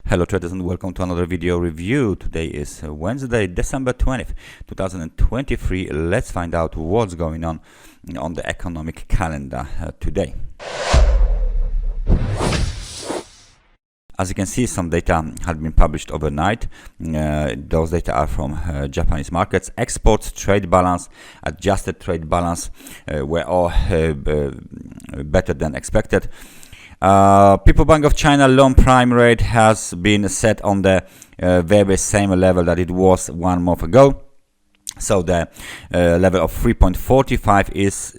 Hello traders and welcome to another video review. Today is Wednesday, December 20th, 2023. Let's find out what's going on the economic calendar today. As you can see, some data had been published overnight. Those data are from Japanese markets. Exports, trade balance, adjusted trade balance were all better than expected. People Bank of China loan prime rate has been set on the very same level that it was 1 month ago. So the level of 3.45 is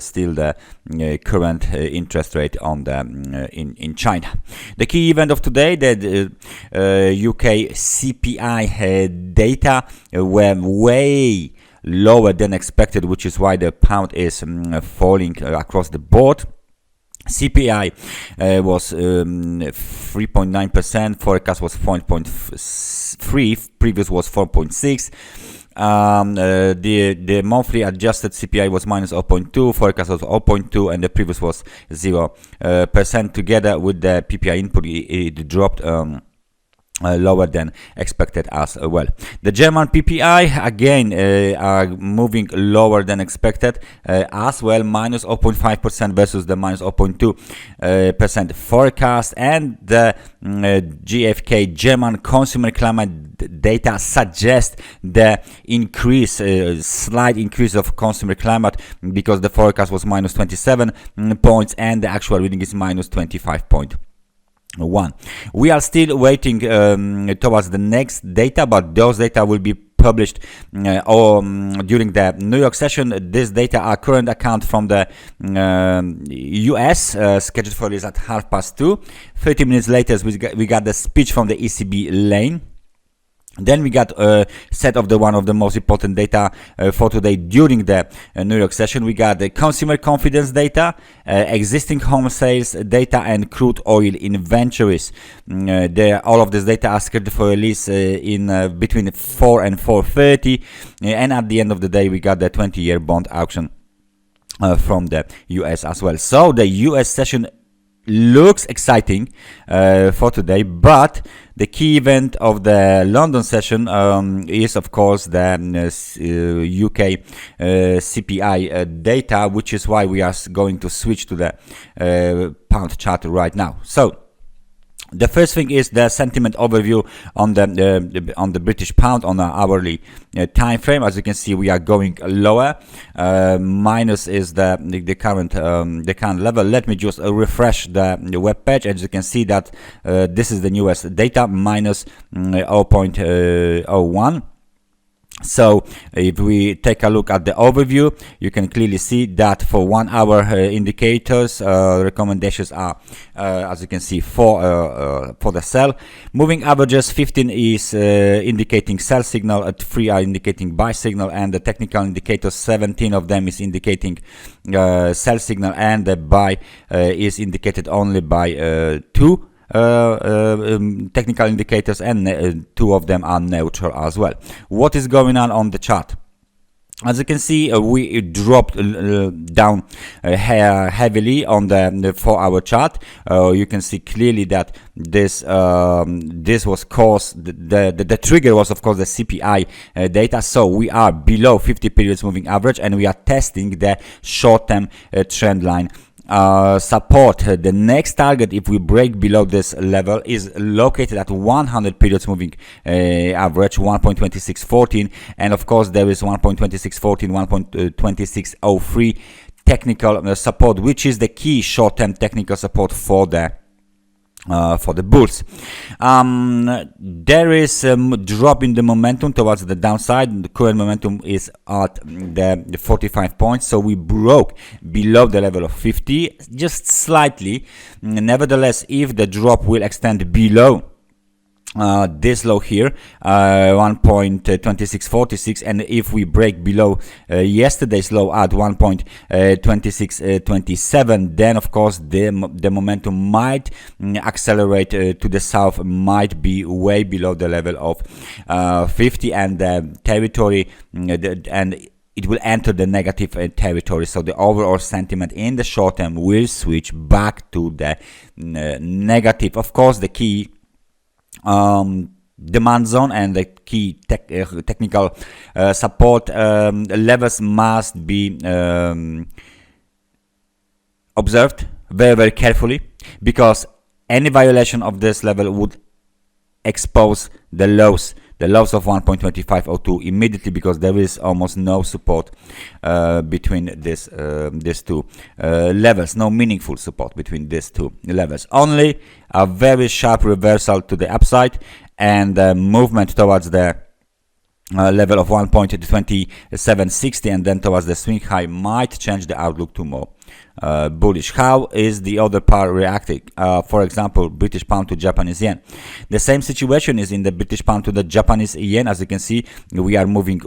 still the current interest rate on the in China. The key event of today, the UK CPI data were way lower than expected, which is why the pound is falling across the board. CPI was 3.9%, forecast was 4.3, previous was 4.6. The monthly adjusted CPI was minus 0.2, forecast was 0.2, and the previous was 0%. Together with the PPI input, it dropped lower than expected as well. The German PPI again are moving lower than expected as well, minus 0.5% versus the minus 0.2% forecast. And the GfK German consumer climate data suggest the increase, slight increase of consumer climate, because the forecast was minus 27 points and the actual reading is minus 25.1. We are still waiting towards the next data, but those data will be published during the New York session. This data are current account from the US, scheduled for release at 2:30. 30 minutes later, we got the speech from the ECB lane. Then we got a set of one of the most important data for today during the New York session. We got the consumer confidence data, existing home sales data, and crude oil inventories. All of this data are scheduled for release in between 4 and 4:30. And at the end of the day, we got the 20-year bond auction from the US as well. So the US session looks exciting for today, but the key event of the London session is, of course, the UK CPI data, which is why we are going to switch to the pound chart right now. So the first thing is the sentiment overview on the British pound on an hourly time frame. As you can see, we are going lower. Minus is the current level. Let me just refresh the web page. As you can see that this is the newest data, minus 0.01. So if we take a look at the overview, you can clearly see that for 1 hour indicators, recommendations are, as you can see, for the sell. Moving averages, 15 is indicating sell signal, 3 are indicating buy signal, and the technical indicators, 17 of them is indicating sell signal, and the buy is indicated only by 2 technical indicators, and 2 of them are neutral as well. What is going on the chart? As you can see, we dropped down heavily on the 4-hour chart. You can see clearly that this was caused, the trigger was, of course, the CPI data. So we are below 50 periods moving average, and we are testing the short-term trend line support. The next target, if we break below this level, is located at 100 periods moving average, 1.2614, and of course there is 1.2614, 1.2603 technical support, which is the key short-term technical support for the bulls. There is a drop in the momentum towards the downside. The current momentum is at the 45 points, so we broke below the level of 50 just slightly. Nevertheless, if the drop will extend below this low here, 1.2646, and if we break below yesterday's low at 1.2627, then of course the momentum might accelerate to the south, might be way below the level of 50, and the territory and it will enter the negative territory. So the overall sentiment in the short term will switch back to the negative. Of course, the key demand zone, and the key technical support levels must be observed very, very carefully, because any violation of this level would expose the lows of 1.2502 immediately, because there is almost no support between these two levels, no meaningful support between these two levels, only a very sharp reversal to the upside and movement towards the level of 1.2760, and then towards the swing high might change the outlook to more bullish. How is the other pair reacting? For example, British pound to Japanese yen. The same situation is in the British pound to the Japanese yen. As you can see, we are moving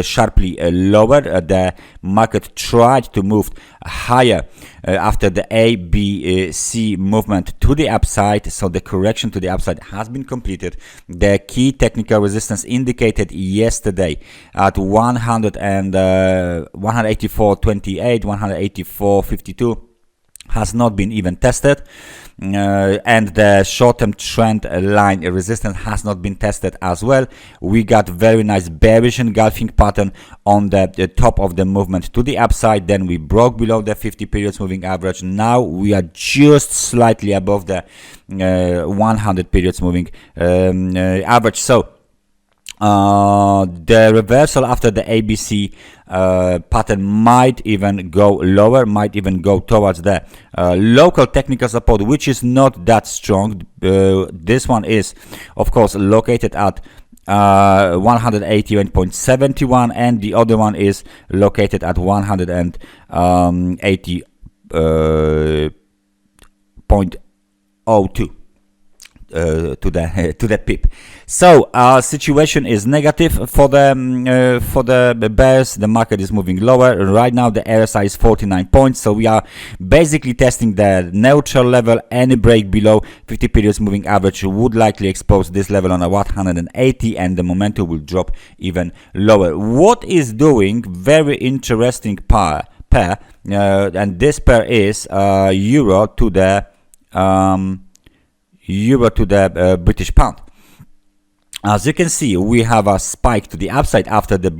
sharply lower. The market tried to move higher after the ABC movement to the upside, so the correction to the upside has been completed. The key technical resistance indicated yesterday at 184.28, 184.52 has not been even tested, and the short-term trend line resistance has not been tested as well. We got very nice bearish engulfing pattern on the top of the movement to the upside, then we broke below the 50 periods moving average. Now we are just slightly above the 100 periods moving average. So the reversal after the ABC pattern might even go lower, might even go towards the local technical support, which is not that strong. This one is, of course, located at 181.71, and the other one is located at 180.02. To the pip. So our situation is negative for the bears. The market is moving lower right now. The RSI is 49 points, so we are basically testing the neutral level. Any break below 50 periods moving average would likely expose this level on a 180, and the momentum will drop even lower. What is doing very interesting pair, and this pair is euro to the British pound. As you can see, we have a spike to the upside after the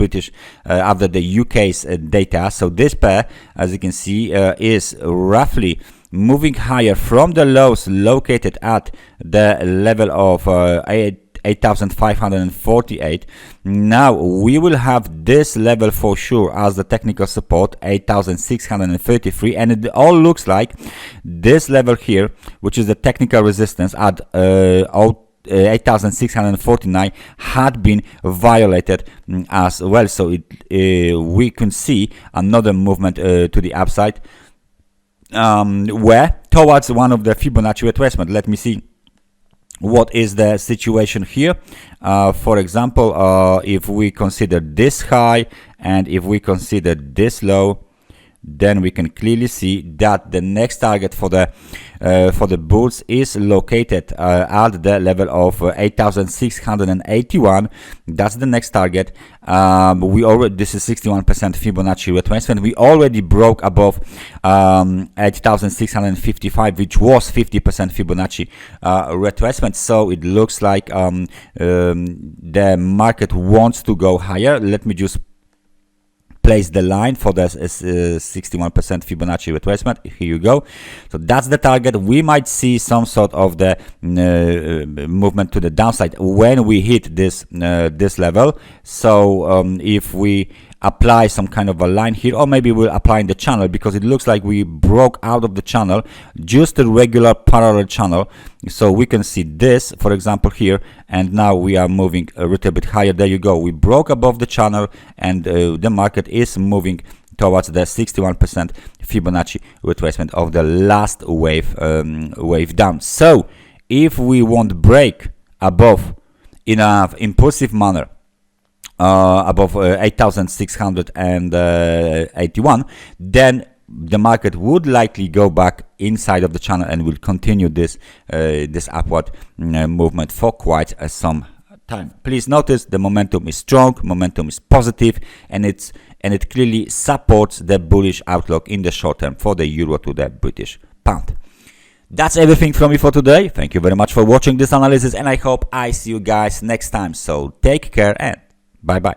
after the UK's data. So this pair, as you can see, is roughly moving higher from the lows located at the level of 8,548. Now we will have this level for sure as the technical support, 8,633, and it all looks like this level here, which is the technical resistance at 8,649, had been violated as well. So we can see another movement to the upside, where towards one of the Fibonacci retracement. Let me see what is the situation here. For example, if we consider this high and if we consider this low, then we can clearly see that the next target for the bulls is located at the level of 8,681. That's the next target. This is 61% Fibonacci retracement. We already broke above 8,655, which was 50% Fibonacci retracement. So it looks like the market wants to go higher. Let me just place the line for the 61% Fibonacci retracement. Here you go. So that's the target. We might see some sort of the movement to the downside when we hit this this level. So if we apply some kind of a line here, or maybe we'll apply in the channel, because it looks like we broke out of the channel, just a regular parallel channel. So we can see this, for example, here, and now we are moving a little bit higher. There you go. We broke above the channel, and the market is moving towards the 61% Fibonacci retracement of the last wave down. So if we won't break above in an impulsive manner, above 8,681, then the market would likely go back inside of the channel and will continue this this upward movement for quite some time. Please notice the momentum is strong, momentum is positive, and it clearly supports the bullish outlook in the short term for the euro to the British pound. That's everything from me for today. Thank you very much for watching this analysis, and I hope I see you guys next time. So take care and bye bye.